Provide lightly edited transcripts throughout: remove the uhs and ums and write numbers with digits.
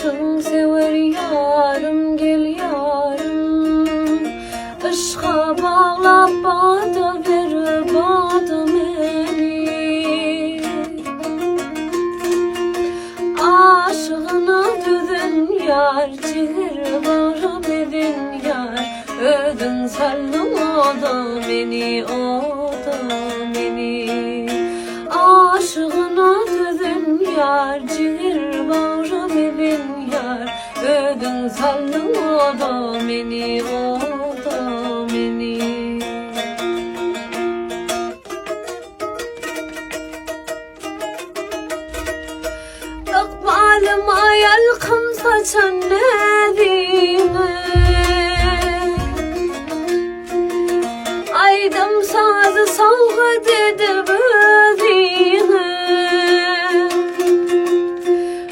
aşığın sever yarım, gel yarım. Aşka bağla bağda ver bağda beni. Aşığına düdün yar, ciğer bağrı bedin yar. Ödün sallım o da beni, o da beni. Aşığına düdün yar, ciğer bağrı bedin yar. Ödün sallım o da beni, o da beni. İkbalıma yalkım saçan Nedime. Aydım sazı savga dedi böğüne.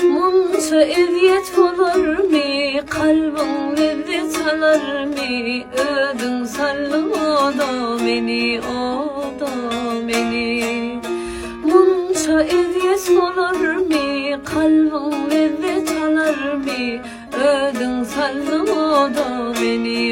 Munça eziyet olur mi? Kalbim lezzet çalar mı? Ödün sallım o da beni, o da beni. Munça eziyet olur mi? Kalbim lezzet çalar mı? Ödün sallım o da beni,